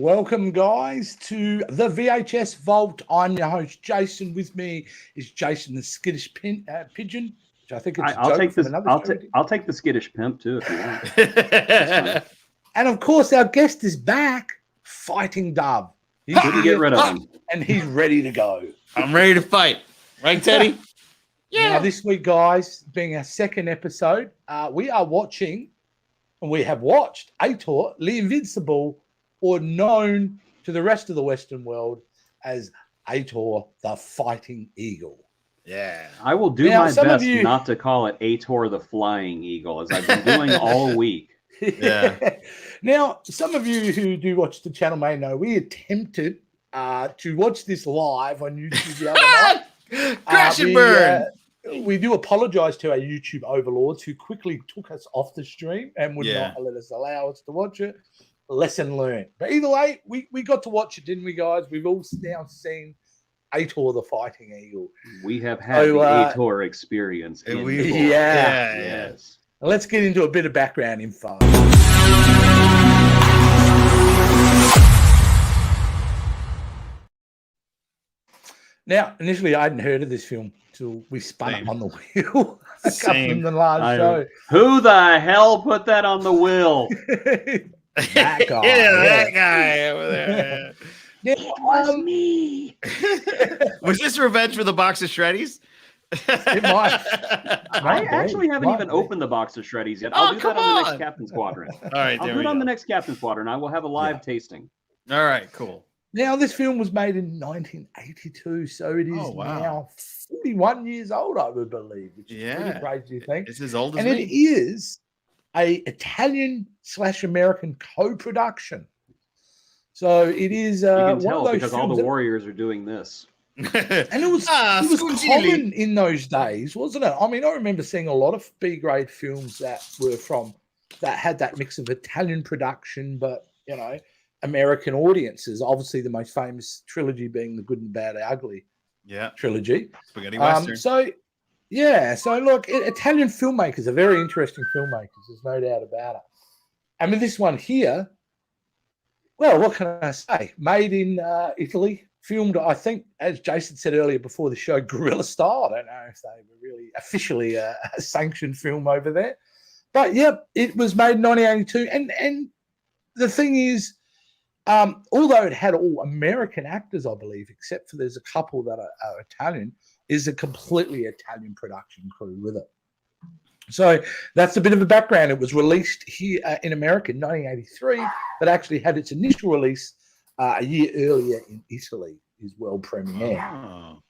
Welcome, guys, to the VHS Vault. I'm your host, Jason. With me is Jason, the skittish pigeon, which I think it's I'll take this. another I'll take the skittish pimp too if you want. And of course, our guest is back, Fighting Dove. He couldn't get rid of him, and he's ready to go. I'm ready to fight, right, Teddy? Yeah. Now, this week, guys, being our second episode, we are watching, and we have watched Ator the Invincible, or known to the rest of the Western world as Ator the Fighting Eagle. Yeah. I will do my best not to call it Ator the Flying Eagle, as I've been doing all week. Yeah. Now, some of you who do watch the channel may know we attempted to watch this live on YouTube the other night. Crash and burn. We do apologize to our YouTube overlords who quickly took us off the stream and would not let us allow us to watch it. Lesson learned. But either way, we got to watch it, didn't we, guys? We've all now seen Ator the Fighting Eagle. We have had the Ator experience. Yes. Let's get into a bit of background info. Now, initially, I hadn't heard of this film until we spun it on the wheel a couple in the last show. Who the hell put that on the wheel? That guy. That guy over there. It was me. Was this revenge for the box of Shreddies? It might. I actually haven't even opened the box of Shreddies yet. I'll do that on the next Captain Squadron. All right, I'll do it on the next Captain Squadron. I will have a live tasting. All right, cool. Now, this film was made in 1982, so it is now 41 years old, I would believe, which is pretty crazy to think. It's as old as me. And it is a Italian/American co-production. So it is you can tell one of those because all the Warriors are doing this. And it was common in those days, wasn't it? I mean, I remember seeing a lot of B-grade films that had that mix of Italian production, but American audiences. Obviously, the most famous trilogy being the Good and Bad and Ugly trilogy. Spaghetti Western. So look, Italian filmmakers are very interesting filmmakers. There's no doubt about it. I mean, this one here, well, what can I say? Made in Italy, filmed, I think, as Jason said earlier before the show, guerrilla style. I don't know if they were really officially a sanctioned film over there. But, it was made in 1982. And the thing is, although it had all American actors, I believe, except for there's a couple that are Italian, is a completely Italian production crew with it. So that's a bit of a background. It was released here in America in 1983, but actually had its initial release a year earlier in Italy, is world premiere.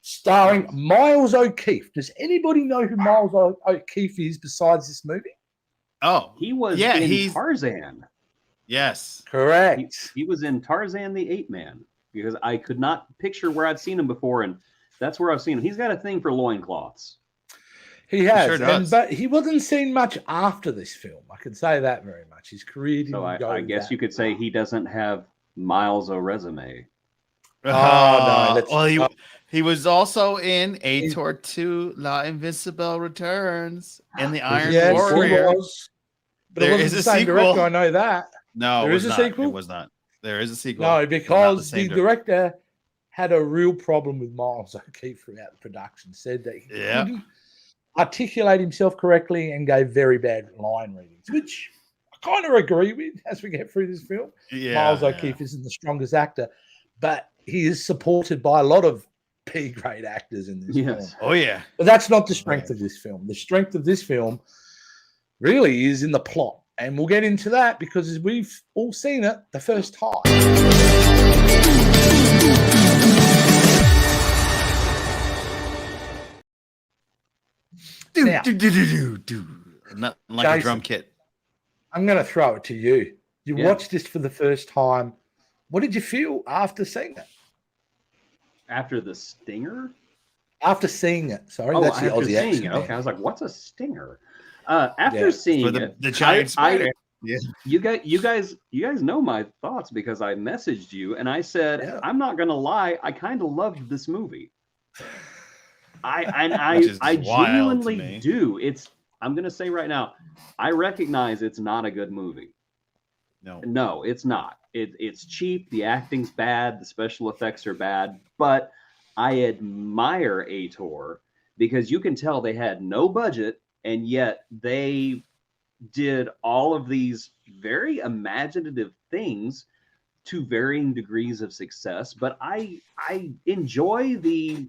Starring Miles O'Keefe. Does anybody know who Miles O'Keefe is besides this movie? Oh, he was in Tarzan. Yes. Correct. He was in Tarzan the Ape Man, because I could not picture where I'd seen him before, and that's where I've seen him. He's got a thing for loincloths. He has, sure does. But he wasn't seen much after this film. I can say that very much. His career didn't go I guess you could say he doesn't have Miles O' resume. No. Well, he was also in Ator 2 La Invincible Returns and the Iron Warrior. But there is a sequel. Director, I know that. No, there is a sequel. It was not. There is a sequel. No, because the director had a real problem with Miles O'Keefe throughout the production. Said that he couldn't articulate himself correctly and gave very bad line readings, which I kind of agree with as we get through this film. Miles O'Keefe isn't the strongest actor, but he is supported by a lot of B-grade actors in this film. Oh, yeah. But that's not the strength of this film. The strength of this film really is in the plot. And we'll get into that because we've all seen it the first time. Not like Jason, a drum kit. I'm going to throw it to you. You watched this for the first time. What did you feel after seeing it? After the stinger? After seeing it. Sorry, that's the Aussie accent. Okay, I was like, what's a stinger? After seeing the giant spider. You guys know my thoughts because I messaged you and I said, I'm not gonna lie, I kind of loved this movie. I genuinely do. I'm gonna say right now, I recognize it's not a good movie. No, it's not. It's cheap. The acting's bad. The special effects are bad. But I admire Ator because you can tell they had no budget, and yet they did all of these very imaginative things to varying degrees of success. But I enjoy the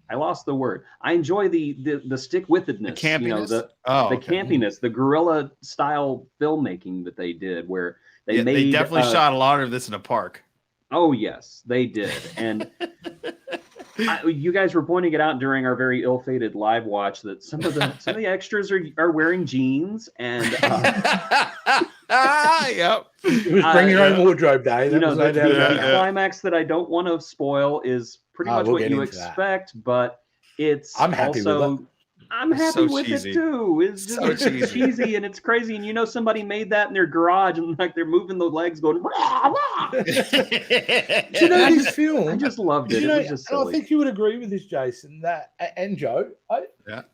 I lost the word. I enjoy the stick withedness, the campiness? you know, the campiness, the guerrilla style filmmaking that they did, where they they definitely shot a lot of this in a park. Oh yes, they did, and you guys were pointing it out during our very ill-fated live watch that some of the extras are wearing jeans and. Yep. It was bring your own wardrobe day. You know, the climax that I don't want to spoil is pretty much what you expect, but I'm happy with it. I'm happy with it too. It's just it's cheesy and it's crazy. And you know, somebody made that in their garage and like they're moving the legs going. Rah, rah. Do you know this film? I just loved it. It was just silly. I think you would agree with this, Jason, and Joe.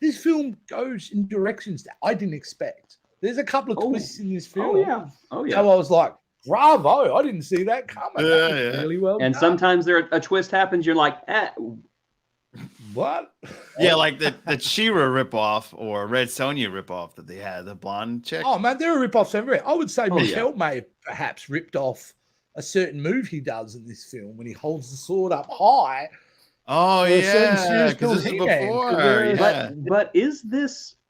This film goes in directions that I didn't expect. There's a couple of twists in this film. Oh yeah. So I was like, bravo! I didn't see that coming. Really well and done. Sometimes a twist happens. You're like, what? Yeah, like the She-Ra ripoff or Red Sonja ripoff that they had, the blonde chick. Oh man, there are ripoffs everywhere. I would say Michelle may have perhaps ripped off a certain move he does in this film when he holds the sword up high. Oh yeah, because this is before. But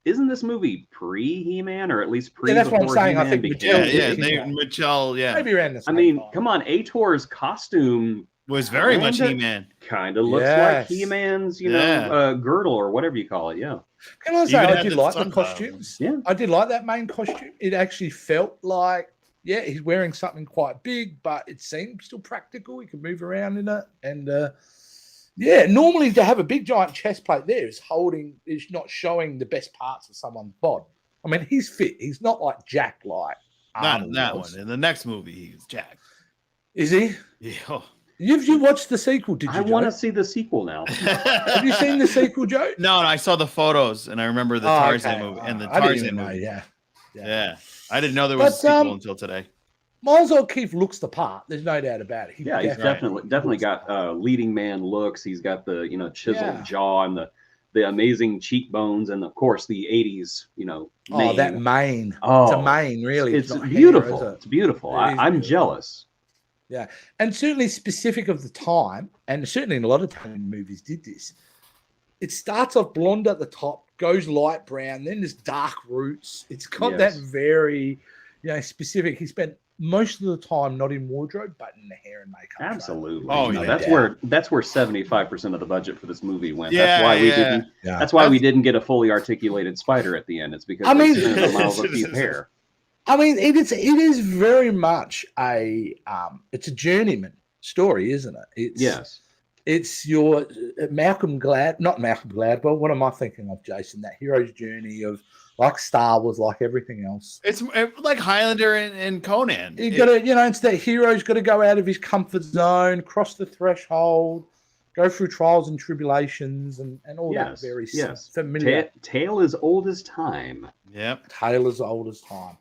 isn't this movie pre-He-Man or at least pre? That's what I'm saying. I think Michelle, maybe around the same I mean, time. come on, Ator's costume was very much He-Man. Kind of looks like He-Man's, girdle or whatever you call it. Yeah. Can I say I did like the costumes? Yeah, I did like that main costume. It actually felt like, he's wearing something quite big, but it seemed still practical. He could move around in it, and normally to have a big giant chest plate there is not showing the best parts of someone's bod. I mean, he's fit. He's not like Jack like. Not in that one. In the next movie, he's Jack. Is he? Yeah. You watched the sequel, did you? I want to see the sequel now. Have you seen the sequel, Joe? No, I saw the photos and I remember the Tarzan movie and the Tarzan movie. Yeah. I didn't know there was a sequel until today. Miles O'Keefe looks the part. There's no doubt about it. He's definitely got leading man looks. He's got the chiseled jaw and the amazing cheekbones and of course the 80s mane. Oh, that mane. It's a mane, really. It's beautiful. Hair, it's beautiful. I'm jealous. Yeah, and certainly specific of the time, and certainly in a lot of time movies did this. It starts off blonde at the top, goes light brown, then there's dark roots. It's got that very, specific. He spent most of the time not in wardrobe, but in the hair and makeup. Absolutely. Right? That's where 75% of the budget for this movie went. Yeah, that's why we didn't get a fully articulated spider at the end. It's because the Miles O'Keefe hair. I mean, it is very much it's a journeyman story, isn't it? It's your not Malcolm Gladwell. What am I thinking of, Jason? That hero's journey of like Star Wars, like everything else. It's like Highlander and Conan. You got to, it's that hero's got to go out of his comfort zone, cross the threshold, go through trials and tribulations, and all that very familiar. Tale as old as time. Yep, tale as old as time.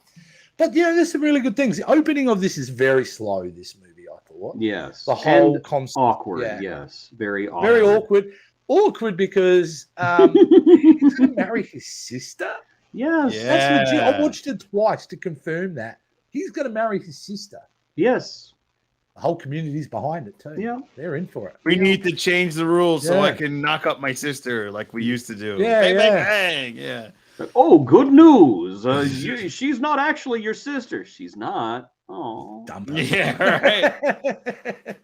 But there's some really good things. The opening of this is very slow. This movie, I thought. Yes. The whole concept. Awkward. Yeah. Yes. Very awkward. Very awkward. Awkward because he's going to marry his sister. Yes. Yeah. That's legit. I watched it twice to confirm that he's going to marry his sister. Yes. The whole community's behind it too. Yeah. They're in for it. We need to change the rules so I can knock up my sister like we used to do. Yeah. Bang, bang, bang. Yeah. Oh, good news. She's not actually your sister. She's not. Oh. Yeah, right.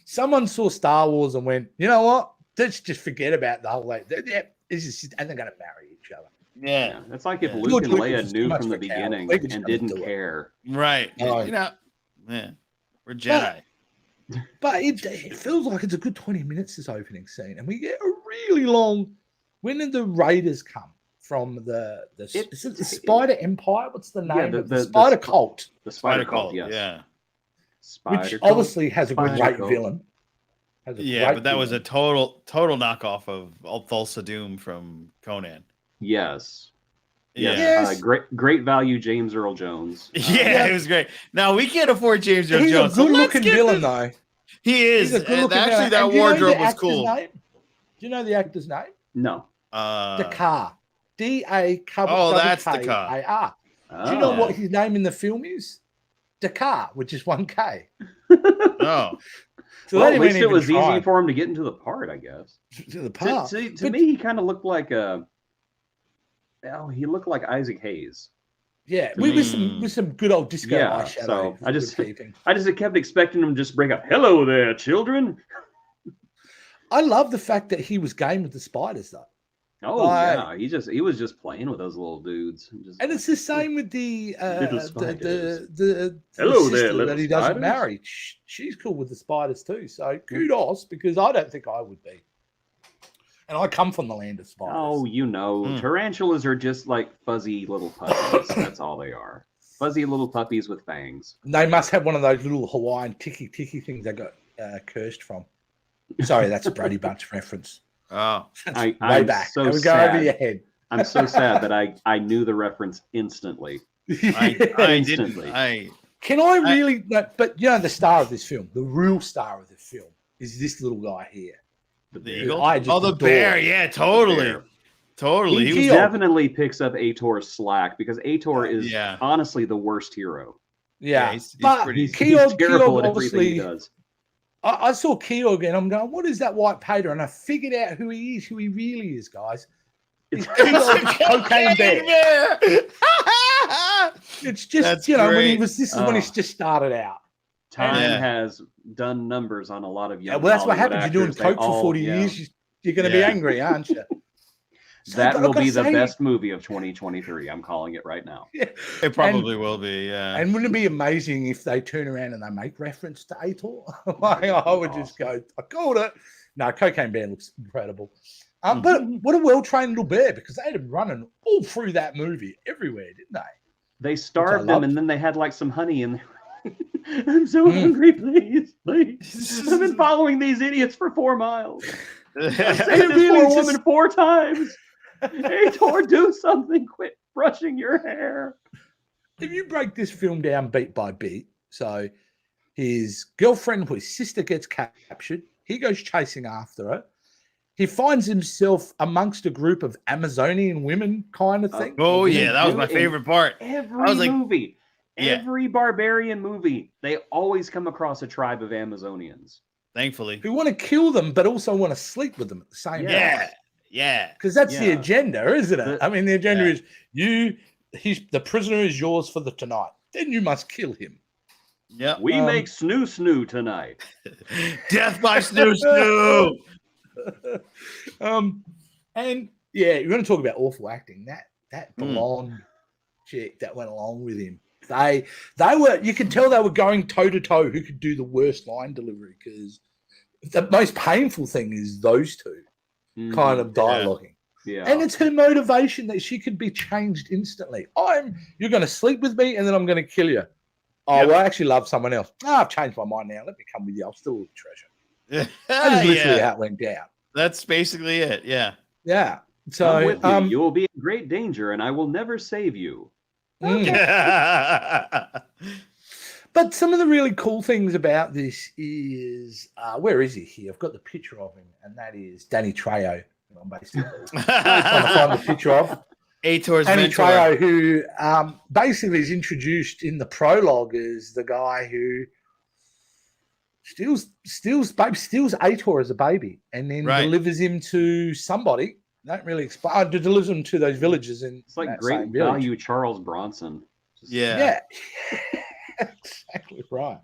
Someone saw Star Wars and went, you know what? Let's just forget about the whole and they're going to marry each other. Yeah. It's like if Luke and Leia knew from the beginning and didn't care. Right. We're Jedi. But it feels like it's a good 20 minutes, this opening scene. And we get a really long... When did the Raiders come? From the Spider Empire? What's the name? The Spider Cult. The Spider Cult, yes. Yeah. Which obviously has a great villain. But that was a total knockoff of Thulsa Doom from Conan. Yes. Yes, Yes. great value, James Earl Jones. Yeah, it was great. Now we can't afford James Earl He's Jones. a so let's good-looking get villain, this- though. He is. He's a good-looking Actually, villain. that And do you know wardrobe the was actor's cool. name? Do you know the actor's name? No. Dakar. D-A-K-A-R. Oh, that's Dakar. Do you know what Oh. his name in the film is? Dakar, which is 1K. No. So Well, they at didn't least it even was try easy for him to get into the part, I guess. to the part. To But- me, he kind of looked like he looked like Isaac Hayes. Yeah, To with some good old disco Yeah, eyeshadow. so for good keeping. I just kept expecting him to just break out. Hello there, children. I love the fact that he was game with the spiders, though. Oh Like- yeah, he was just playing with those little dudes. Just, And it's the same with the Little spiders. the Hello sister there, little that he doesn't spiders. marry. She's cool with the spiders too. So kudos, because I don't think I would be. And I come from the land of spiders. oh, tarantulas are just like fuzzy little puppies. That's all they are. Fuzzy little puppies with fangs. They must have one of those little Hawaiian ticky things they got cursed from. Sorry, that's a Brady Bunch reference. Oh. Way I'm back. so It would go sad. over your head. I'm so sad that I knew the reference instantly. I didn't. Instantly. Can I really? But you know, the star of this film, the real star of the film, is this little guy here. The eagle? I just Oh, the adore. bear. Yeah, totally. Bear. Totally. He He was killed- Definitely picks up Ator's slack because Ator is Yeah. honestly the worst hero. Yeah, he's but pretty- He's Keogh terrible at everything obviously. he does. I saw Keogh and I'm going, what is that white pater? And I figured out who he is, who he really is, guys. He's Keogh Cocaine Bear. It's just That's when he great. was. This is when Oh. he's just started out. Time Yeah. has done numbers on a lot of young. Yeah, well, that's what Hollywood happens. You're doing actors. They coke for all- 40 yeah. years. You're going to be Yeah. angry, aren't you? So, That but will I've gotta be the say- best movie of 2023. I'm calling it right now. Yeah. It probably will be. Yeah. And wouldn't it be amazing if they turn around and they make reference to Ator? Like, I would just go, I called it. No, Cocaine Bear looks incredible. But what a well-trained little bear, because they had him running all through that movie everywhere, didn't they? They starved loved. him, and then they had like some honey, and I'm so hungry. Please. I've been following these idiots for 4 miles. I've saved this really poor just- woman 4 times. Ator, do something! Quit brushing your hair. If you break this film down beat by beat, so his girlfriend or his sister gets captured, he goes chasing after her. He finds himself amongst a group of Amazonian women, kind of thing. Oh yeah, that was my do favorite part. Every I was like- movie, Yeah. every barbarian movie, they always come across a tribe of Amazonians. Thankfully. Who want to kill them, but also want to sleep with them at the same time. Yeah. Yeah. Because that's the Yeah. agenda, isn't it? The- I mean, the agenda Yeah. is the prisoner is yours for the tonight. Then you must kill him. Yep. We make snoo snoo tonight. Death by snoo snoo. And yeah, you're going to talk about awful acting. That Mm. blonde chick that went along with him. They were. You could tell they were going toe to toe. Who could do the worst line delivery? Because the most painful thing is those two kind of dialoguing. Yeah. And it's her motivation that she could be changed instantly. You're going to sleep with me, and then I'm going to kill you. Oh, Yep. well, I actually love someone else. I've changed my mind now. Let me come with you. I'll still treasure. That is literally Yeah. how it went down. That's basically it. Yeah. Yeah. Come So, with me. You will be in great danger, and I will never save you. but some of the really cool things about this is where is he here? I've got the picture of him, and that is Danny Trejo. I'm basically trying to find the picture of Ator's Danny mentor. Trejo, who basically is introduced in the prologue as the guy who steals Ator as a baby, and then Right. delivers him to somebody. Don't really explain. Delivers him to those villagers in It's like that great same village. value Charles Bronson. Just- Yeah. Yeah, exactly right.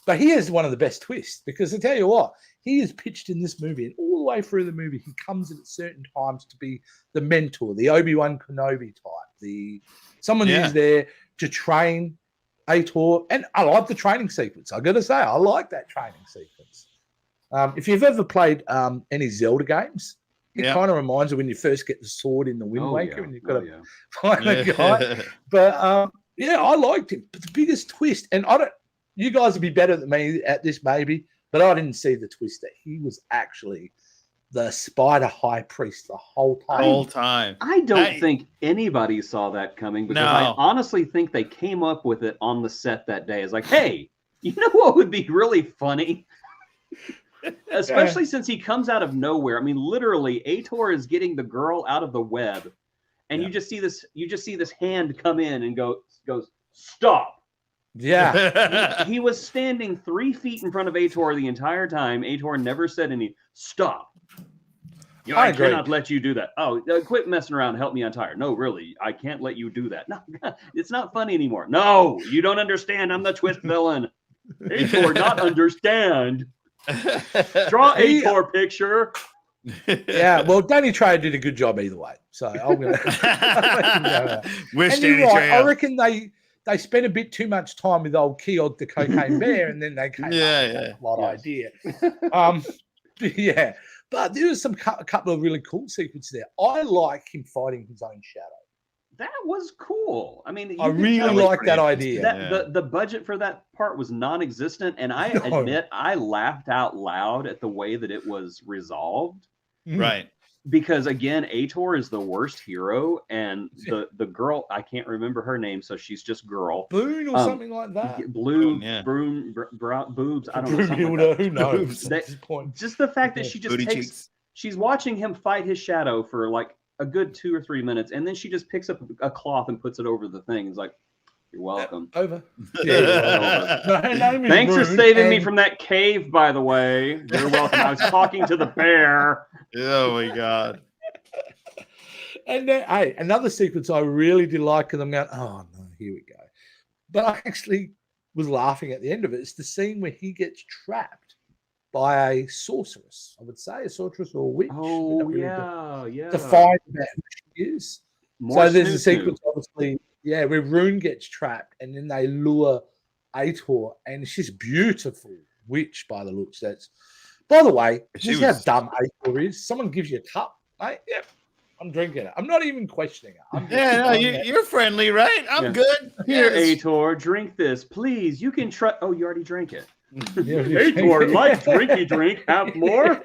But he is one of the best twists because I tell you what, he is pitched in this movie, and all the way through the movie, he comes in at certain times to be the mentor, the Obi-Wan Kenobi type, someone Yeah. who's there to train Ator. And I like the training sequence. I got to say, I like that training sequence. If you've ever played any Zelda games, it Yeah. kind of reminds you when you first get the sword in the Wind Oh, Waker, yeah. and you've got Oh, to yeah. find a guy. But yeah, I liked it. But the biggest twist, and you guys would be better than me at this maybe, but I didn't see the twist that he was actually the spider high priest the whole The time. whole time. I don't think anybody saw that coming because I No. honestly think they came up with it on the set that day. It's like, hey, you know what would be really funny? Especially since he comes out of nowhere. I mean, literally, Ator is getting the girl out of the web, and you just see this hand come in and goes, stop. Yeah. He was standing 3 feet in front of Ator the entire time. Ator never said any stop. You know, I agree. cannot let you do that. Oh, quit messing around. Help me untie her. No, really, I can't let you do that. No, it's not funny anymore. No, you don't understand. I'm the twist villain. Ator not understand. Draw Ator picture. Yeah, well, Danny Trejo did a good job either way. So I'm going to Wish and you're Danny right. I Trejo. reckon they spent a bit too much time with old Keogh the cocaine bear, and then they came up with that plot idea. Yeah, but there was a couple of really cool sequences there. I like him fighting his own shadow. That was cool. I mean, I really like that idea. The budget for that part was non-existent, and I admit I laughed out loud at the way that it was resolved. Right. Because again, Ator is the worst hero, and the girl, I can't remember her name, so she's just girl. Boone or something like that. Blue, yeah. broom, boobs. I don't know. Something like that. Who knows? At this point. Just the fact that she just Booty takes. cheeks. She's watching him fight his shadow for like a good 2 or 3 minutes, and then she just picks up a cloth and puts it over the thing. It's like, you're welcome. Over. Yeah, over. Thanks for saving me from that cave, by the way. You're welcome. I was talking to the bear. Oh my god. And then, hey, another sequence I really did like, because I'm going, oh no, here we go. But I actually was laughing at the end of it. It's the scene where he gets trapped by a sorceress. I would say a sorceress or a witch. Oh yeah. Defined about who she is. More so there's a snoo-snoo. sequence, obviously, where Rune gets trapped, and then they lure Ator, and she's beautiful witch by the looks. That's, by the way, this is how dumb Ator is. Someone gives you a cup, mate. Yep, I'm drinking it. I'm not even questioning it. I'm You're friendly, right? I'm good. Here, Yes. Ator, drink this, please. You can try. Oh, you already drank it. Yeah, Ator likes drinky drink. Have more.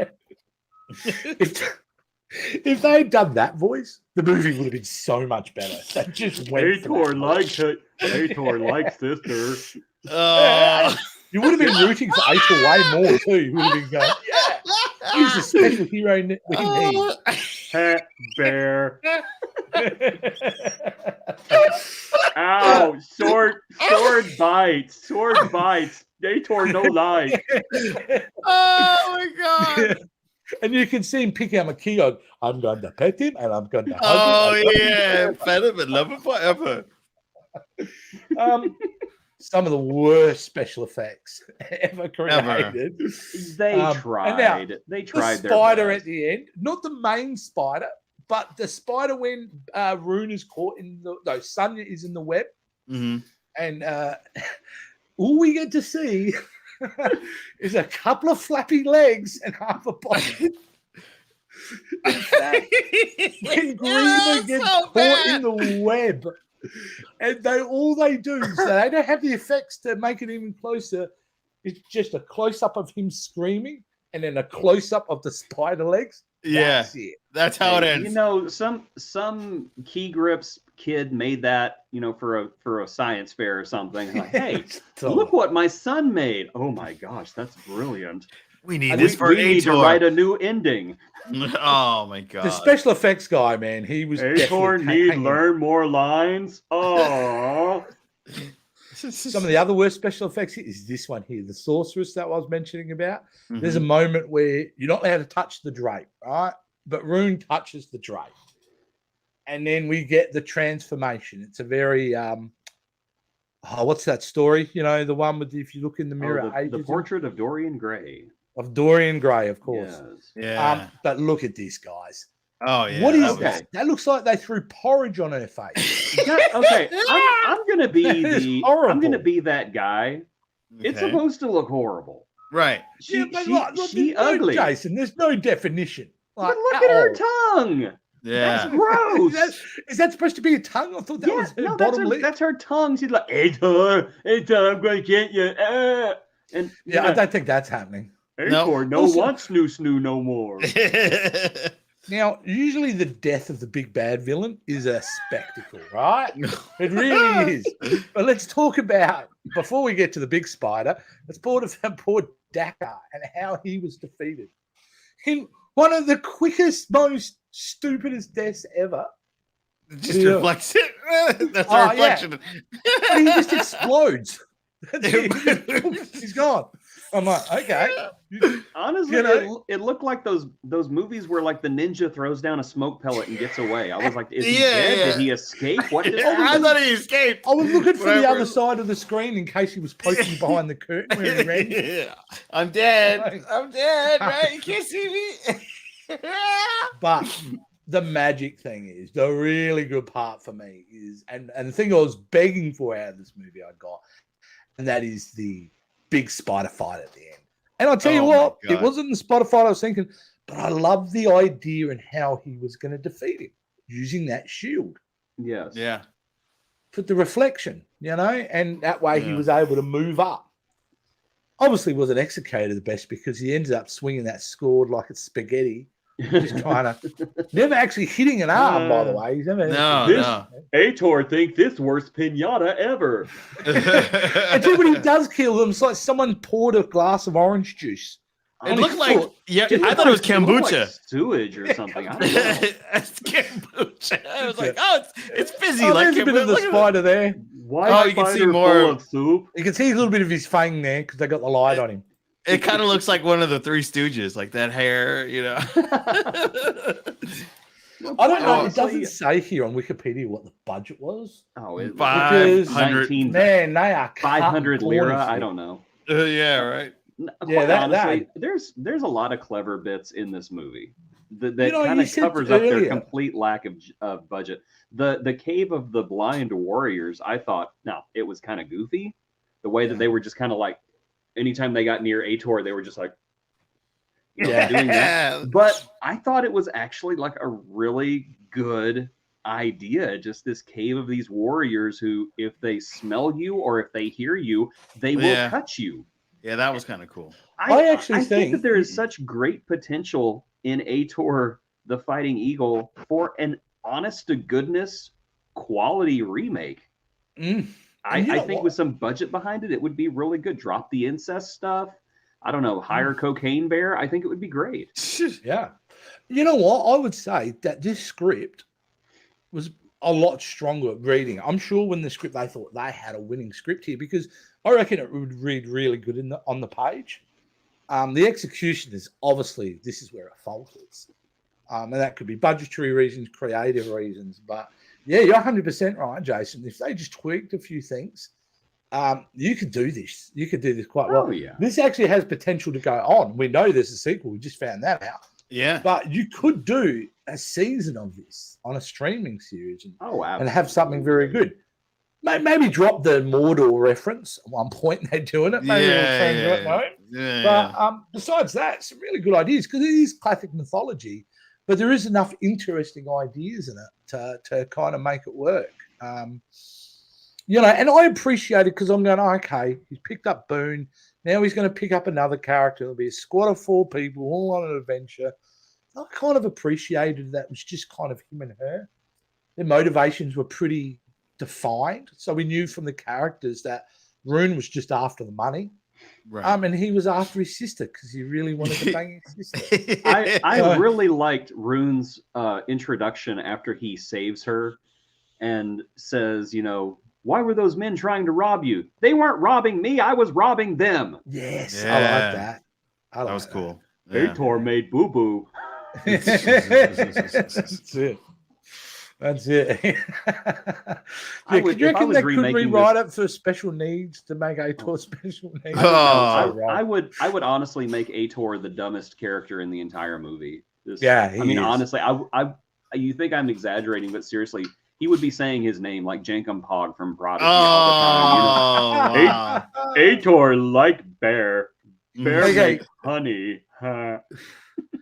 If they'd done that voice, the movie would have been so much better. They just went for that likes it. Ator likes sister. You would have been rooting for Ator way more too. You would have been going, yeah, he's the special hero we need. Pet bear. Ow! Sword bites. Sword bites. Ator no lie. Oh my god. And you can see him picking up a key on, I'm going to pet him and I'm going to hug Oh him. yeah, pet him and love him forever. Some of the worst special effects ever created. They tried. Now, They tried the their spider best. at the end, not the main spider, but the spider when Rune is caught in Sonya is in the web, and all we get to see is a couple of flappy legs and half a body. In fact, when Greener gets caught in the web, and all they do is they don't have the effects to make it even closer. It's just a close up of him screaming, and then a close up of the spider legs. That's it. That's how it ends. You know, some key grips kid made that, you know, for a science fair or something. Like, hey, look what my son made. Oh my gosh, that's brilliant. We need this for we need to Ator. write a new ending. Oh my god. The special effects guy, man, he was Ator need learn more lines. Oh. Some of the other worst special effects is this one here, the sorceress that I was mentioning about. There's a moment where you're not allowed to touch the drape, right? But Rune touches the drape. And then we get the transformation. It's a very what's that story? You know, the one with if you look in the mirror, the portrait of Dorian Gray. Of Dorian Gray, of course. Yes. Yeah. But look at this, guys. Oh yeah. What is that? That looks like they threw porridge on her face. Okay, I'm gonna be horrible. I'm gonna be that guy. It's supposed to look horrible. Right. She there's ugly. No, Jason, there's no definition. But look at her tongue. Yeah. That's gross. Is that supposed to be a tongue? I thought that was her bottom lip. That's her tongue. She's like, Ator, I'm going to get you. And I don't think that's happening. Ator, no Also- want snoo no more. Now, usually the death of the big bad villain is a spectacle, right? It really is. But let's talk about, before we get to the big spider, let's talk about poor Dakar and how he was defeated. In one of the quickest, most stupidest deaths ever. Just Yeah. reflects it. That's Oh, a yeah. reflection. But he just explodes. That's it. He's gone. I'm like, okay. Honestly, You know? it looked like those movies where like the ninja throws down a smoke pellet and gets away. I was like, is he Yeah, dead? yeah. Did he escape? What just I happened? thought he escaped. I was looking for the Whatever. other side of the screen in case he was poking behind the curtain where he ran. Yeah. I'm dead. I'm dead, right? You can't see me. But the magic thing is, the really good part for me is, and the thing I was begging for out of this movie I got, and that is the big spider fight at the end. And I'll tell you Oh my what, it God. wasn't the spider fight I was thinking, but I love the idea and how he was going to defeat him using that shield Yes. Yeah. for the reflection, and that way he Yeah. was able to move up. Obviously wasn't executed the best because he ended up swinging that sword like it's spaghetti, just trying to, never actually hitting an arm, by the way. He's never No, This- no. Ator think this worst pinata ever. And then when he does kill them, it's like someone poured a glass of orange juice. It on looked his like, foot. yeah, It I looked thought it was like- looked like kombucha. sewage or something. I don't know. It's kombucha. I was like, oh, it's fizzy. Oh, like there's a bit of the look at it. spider there. Why Oh, you can see spider more- full of soup? You can see a little bit of his fang there because they got the light on him. It kind of looks like one of the Three Stooges, like that hair, I don't know. It Honestly, doesn't say here on Wikipedia what the budget was. Oh, it, Because- 500. Man, they are cutting 500 lira. corners I here. don't know. Yeah, right. Quite that- honestly, there's a lot of clever bits in this movie that You kind you of said covers up their earlier- complete lack of budget. The cave of the blind warriors, I thought, no, it was kind of goofy. The way that they were just kind of like, anytime they got near Ator, they were just like, doing that. But I thought it was actually like a really good idea. Just this cave of these warriors who, if they smell you or if they hear you, they will Yeah. cut you. Yeah, that was kind of cool. I actually think think- that there is such great potential in Ator the Fighting Eagle for an honest to goodness quality remake. Mm. I And you know think what? with some budget behind it, it would be really good. Drop the incest stuff. I don't know, hire Cocaine Bear. I think it would be great. Yeah. You know what? I would say that this script was a lot stronger at reading. I'm sure when the script, they thought they had a winning script here because I reckon it would read really good on the page. The execution is obviously, this is where it falters. And that could be budgetary reasons, creative reasons. But yeah, you're 100% right, Jason. If they just tweaked a few things, you could do this. You could do this quite well. Oh, yeah. This actually has potential to go on. We know there's a sequel. We just found that out. Yeah. But you could do a season of this on a streaming series and, Oh, absolutely. and have something very good. Maybe drop the Mordor reference at one point. They're doing it. Maybe it'll change it, won't it? Yeah. But besides that, some really good ideas because it is classic mythology, but there is enough interesting ideas in it to kind of make it work. And I appreciate it because I'm going, okay, he's picked up Boone. Now he's going to pick up another character. It'll be a squad of 4 people all on an adventure. I kind of appreciated that it was just kind of him and her. Their motivations were pretty defined. So we knew from the characters that Rune was just after the money. right. And he was after his sister because he really wanted to bang his sister. I really liked Rune's introduction after he saves her and says, why were those men trying to rob you? They weren't robbing me. I was robbing them. Yes, I Yeah. like that. that was cool. Yeah. Ator made boo boo. That's it. That's it. Yeah, I would- could you if I reckon was they could remaking rewrite it for special needs to make Ator special needs? Oh. I would honestly make Ator the dumbest character in the entire movie. Yeah, I mean, he is. honestly, you think I'm exaggerating, but seriously, he would be saying his name like Jankum Pog from Prodigy all the time. Oh, wow. Ator like bear. Bear Okay. make honey. Huh.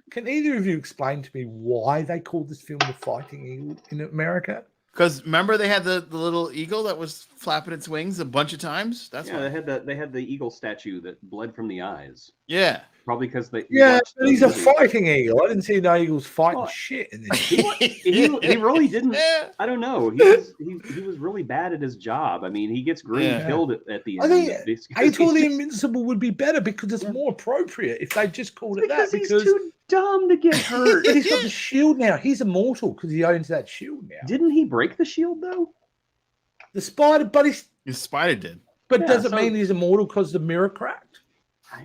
Can either of you explain to me why they called this film The Fighting Eagle in America? Because remember they had the little eagle that was flapping its wings a bunch of times. That's Yeah, why. they had the eagle statue that bled from the eyes. Yeah. Probably because they Yeah, watched but the he's a movie. fighting eagle. I didn't see no eagles fighting Well, shit in this. He really didn't. I don't know. He was really bad at his job. I mean, he gets green Yeah. killed at the I end. think because Ator he's the just- Invincible would be better because it's Yeah. more appropriate if they just called it because that. he's Because too dumb to get hurt. but he's got the shield now. He's immortal because he owns that shield now. Didn't he break the shield though? The spider, but he's The spider did. but Yeah, does it so- mean he's immortal because the mirror cracked?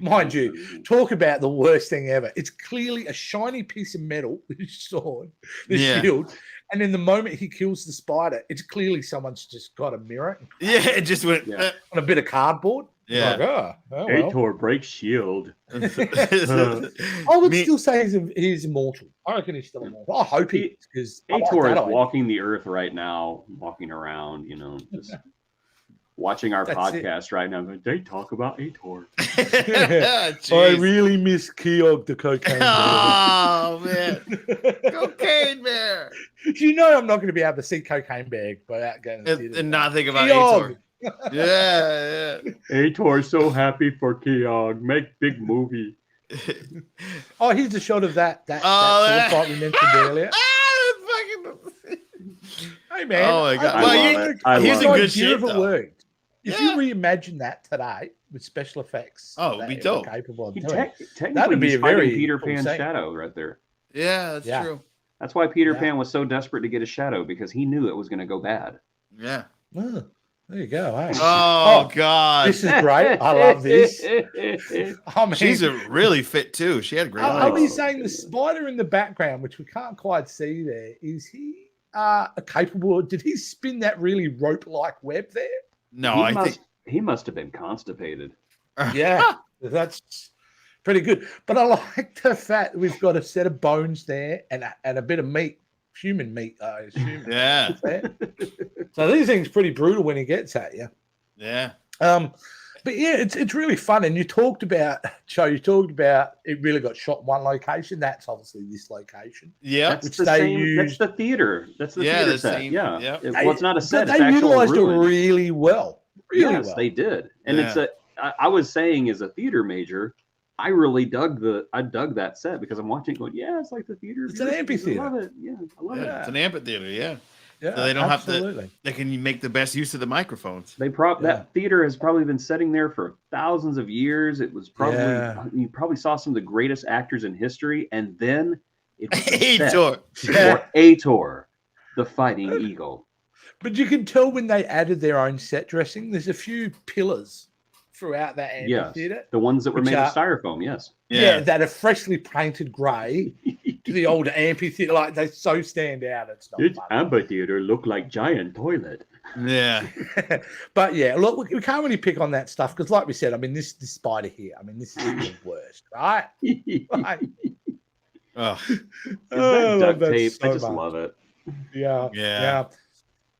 Mind you, talk about the worst thing ever. It's clearly a shiny piece of metal, his sword, the Yeah. shield. And in the moment he kills the spider, it's clearly someone's just got a mirror Yeah, it just went. Yeah. on a bit of cardboard. Yeah. Like, oh well. Ator breaks shield. I would Me- still say he's immortal. I reckon he's still immortal. I hope he is because Ator is walking the earth right now, walking around, just watching our That's podcast right now. Going, they talk about Ator. I Jeez. really miss Keogh the cocaine. Oh man, cocaine bear, You know I'm not going to be able to see Cocaine Bag without going to the theater. and not think about Keogh. Ator. Yeah, Ator's so happy for Keogh. Make big movie. Oh, here's a shot of that Oh, sword that- fight we mentioned earlier. fucking. Hey man, Oh my God. I Well, love he- it. I he's love in it. good idea shape if it though. worked. If Yeah. you reimagine that today with special effects, Oh, it'd that be we're dope. capable of He doing. technically That'd be he's a fighting very Peter cool Pan's scene. shadow right there. Yeah, that's Yeah. true. That's why Peter Yeah. Pan was so desperate to get his shadow because he knew it was going to go bad. Yeah. Oh, there you go. Hey. Oh, God, This is great. I love this. I mean, she's a really fit too. She had great. I'll be legs. saying the spider in the background, which we can't quite see there, is he capable? Did he spin that really rope-like web there? No, he I must, think. he must have been constipated. Yeah, that's pretty good. But I like the fact that we've got a set of bones there and a bit of meat, human meat, I assume. Yeah, So these things pretty brutal when he gets at you. yeah. But yeah, it's really fun. And you talked about, Joe, it really got shot in one location. That's obviously this location. Yep. That's Which the they same. used- That's the theater. That's the Yeah, theater the set. same- Yeah. yep. Well, it's not a set. But It's they actual utilized it ruin. really well. Really Yes, well. they did. And Yeah. it's I was saying as a theater major, I really dug that set because I'm watching it going, yeah, it's like the theater. It's an I amphitheater. love it. Yeah, I love Yeah, it. it's an amphitheater. Yeah, Yeah, So they don't have to- absolutely. they can make the best use of the microphones. Yeah. That theater has probably been sitting there for thousands of years. It was probably Yeah. you probably saw some of the greatest actors in history, and then it was a set Ator. Yeah. for Ator, the Fighting Eagle. But you can tell when they added their own set dressing, there's a few pillars throughout that Yes, amphitheater. the ones that were Which made are- of styrofoam. Yes. Yeah, that are freshly painted grey to the old amphitheater. Like they so stand out. It's not This fun. amphitheater looked like giant toilet. Yeah. But yeah, look, we can't really pick on that stuff because, like we said, I mean, this spider here, I mean, this is the worst, right? Right. Oh, Is Oh, I that love duct that tape? I so just much. love it. Yeah, Yeah.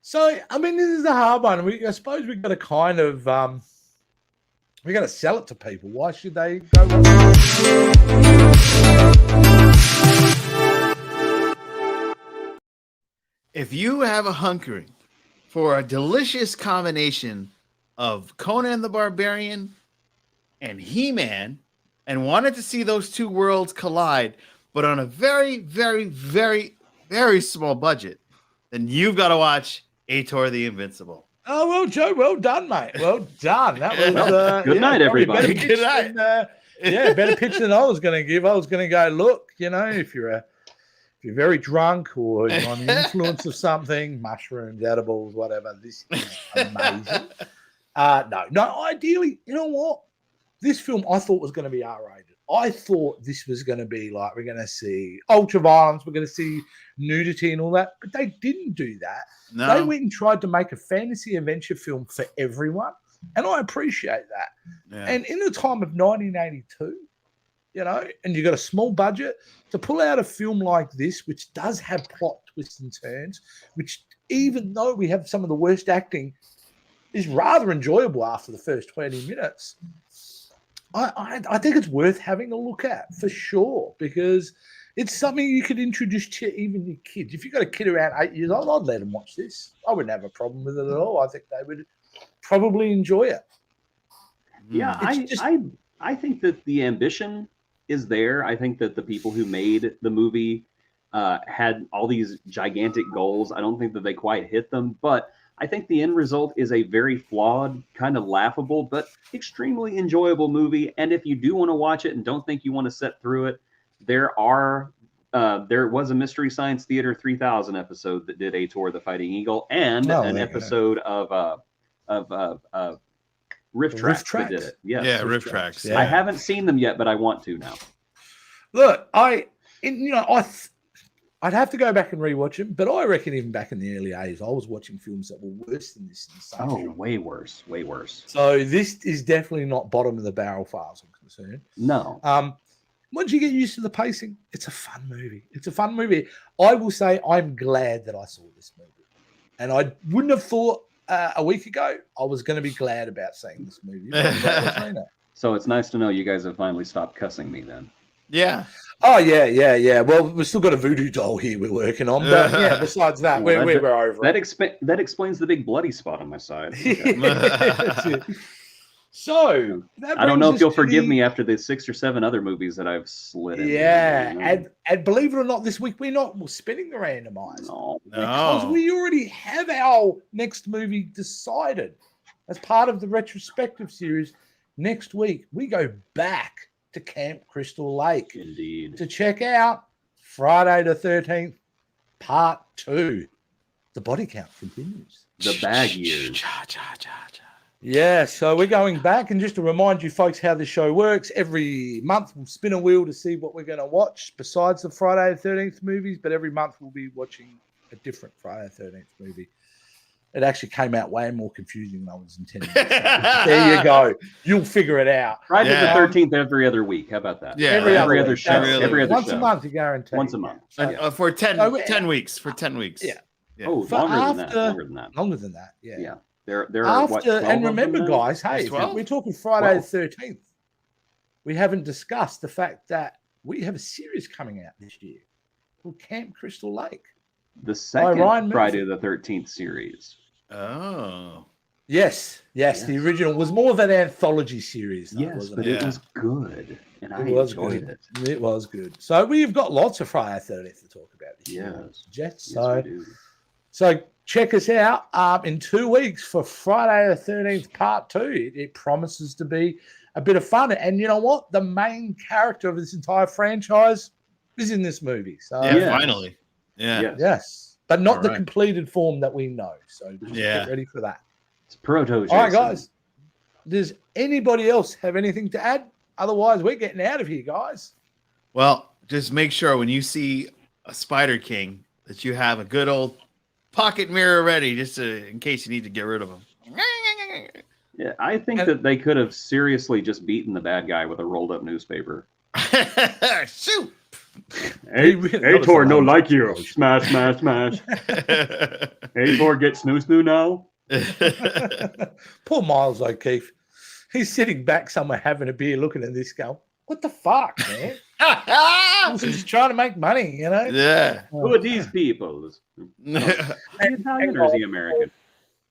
So, I mean, this is a hard one. I suppose we've got to kind of, we got to sell it to people. Why should they go? if you have a hunkering for a delicious combination of Conan the Barbarian and He-Man and wanted to see those two worlds collide, but on a very, very, very, very small budget, then you've got to watch Ator the Invincible. Oh, well, Joe, well done, mate. Well done. That was Well, good night, probably everybody. better Good pitch night. than, better pitch than I was going to give. I was going to go, look, if you're very drunk or you're on the influence of something, mushrooms, edibles, whatever, this is amazing. No, ideally, you know what? This film I thought was going to be R-rated. I thought this was going to be like, we're going to see ultra violence, we're going to see nudity and all that, but they didn't do that. They No. went and tried to make a fantasy adventure film for everyone, and I appreciate that. Yeah. And in the time of 1982, and you got a small budget to pull out a film like this, which does have plot twists and turns, which even though we have some of the worst acting, is rather enjoyable after the first 20 minutes. I think it's worth having a look at for sure, because It's something you could introduce to even your kids. If you've got a kid around 8 years old, I'd let them watch this. I wouldn't have a problem with it at all. I think they would probably enjoy it. Yeah, I think that the ambition is there. I think that the people who made the movie had all these gigantic goals. I don't think that they quite hit them, but I think the end result is a very flawed, kind of laughable, but extremely enjoyable movie. And if you do want to watch it and don't think you want to sit through it, there was a Mystery Science Theater 3000 episode that did Ator The Fighting Eagle, and an episode of Riff Tracks that did it. Yes. Yeah, Riff Tracks. Yeah. I haven't seen them yet, but I want to now. Look, I'd have to go back and rewatch them, but I reckon even back in the early 80s, I was watching films that were worse than this. Way worse, way worse. So this is definitely not bottom of the barrel, far as I'm concerned. No. Once you get used to the pacing, it's a fun movie. It's a fun movie. I will say I'm glad that I saw this movie, and I wouldn't have thought a week ago I was going to be glad about seeing this movie. So it's nice to know you guys have finally stopped cussing me then. Yeah. Oh, yeah. Well, we've still got a voodoo doll here we're working on. But yeah, besides that, we're over it. That explains the big bloody spot on my side. Okay. So, I don't know if you'll forgive me after the 6 or 7 other movies that I've slid in. Yeah. And believe it or not, this week we're not spinning the randomizer. No. Because we already have our next movie decided. As part of the retrospective series, next week we go back to Camp Crystal Lake. Indeed. To check out Friday the 13th, Part 2. The body count continues. The bag years. Yeah, so we're going back, and just to remind you folks how this show works, every month we'll spin a wheel to see what we're going to watch besides the Friday the 13th movies, but every month we'll be watching a different Friday the 13th movie. It actually came out way more confusing than I was intending. There you go. You'll figure it out. Friday the 13th every other week. How about that? Yeah, every other show. Every other once show. a month, you guarantee. Once a month. For 10 weeks. For 10 weeks. Yeah. Oh, longer than that. Longer than that. Yeah. Yeah. There are what, 12 and remember, of them guys, hey, we're talking Friday the 13th. We haven't discussed the fact that we have a series coming out this year called Camp Crystal Lake. The second Friday the 13th series. Oh. Yes. The original was more of an anthology series. Though, yes, but it was good. And I enjoyed it. It was good. So we've got lots of Friday the 13th to talk about this year. Yes, so, we do. So check us out in 2 weeks for Friday the 13th Part 2. It promises to be a bit of fun. And you know what? The main character of this entire franchise is in this movie. So finally. Yeah. Yes. But not the completed form that we know. So just get ready for that. It's proto. All right, guys. Does anybody else have anything to add? Otherwise, we're getting out of here, guys. Well, just make sure when you see a Spider King that you have a good old pocket mirror ready, just in case you need to get rid of him. Yeah, I think that they could have seriously just beaten the bad guy with a rolled up newspaper. Shoot! Ator no like you. Smash, smash, smash. Ator get snoo now. Poor Miles O'Keefe. He's sitting back somewhere having a beer looking at this going, what the fuck, man? I was just trying to make money, you know? Yeah. Who are these people? Is he Italian or is he American?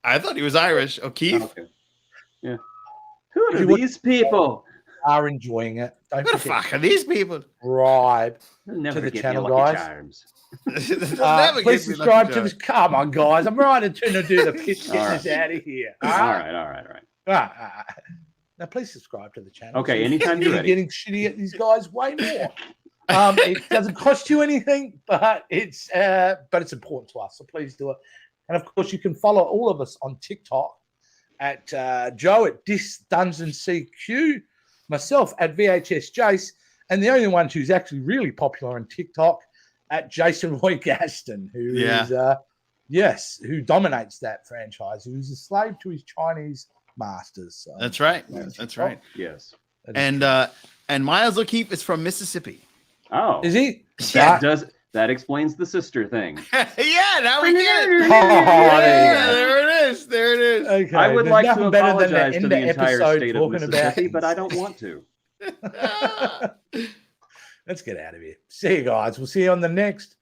I thought he was Irish. O'Keefe? Okay. Yeah. Who are these people? Are enjoying it. What the fuck are these people? Subscribe Never to the get channel, me Lucky guys. Charms. Please subscribe to this. Come on, guys. I'm right to do the pitch. Get us out of here. All right. Now, please subscribe to the channel. Okay, anytime you're ready. Getting shitty at these guys way more. It doesn't cost you anything, but it's important to us. So please do it. And of course, you can follow all of us on TikTok at Joe at DisDungeonCQ, myself at VHS Jace, and the only one who's actually really popular on TikTok at Jason Roy Gaston, who is who dominates that franchise, who's a slave to his Chinese masters. So that's right. That's right. Yes. And Miles O'Keefe is from Mississippi. Oh, is he? That explains the sister thing. Yeah, now we get it. There it is. Okay, I would like to better than apologize to the entire state of talking Mississippi, but I don't want to. Let's get out of here. See you guys. We'll see you on the next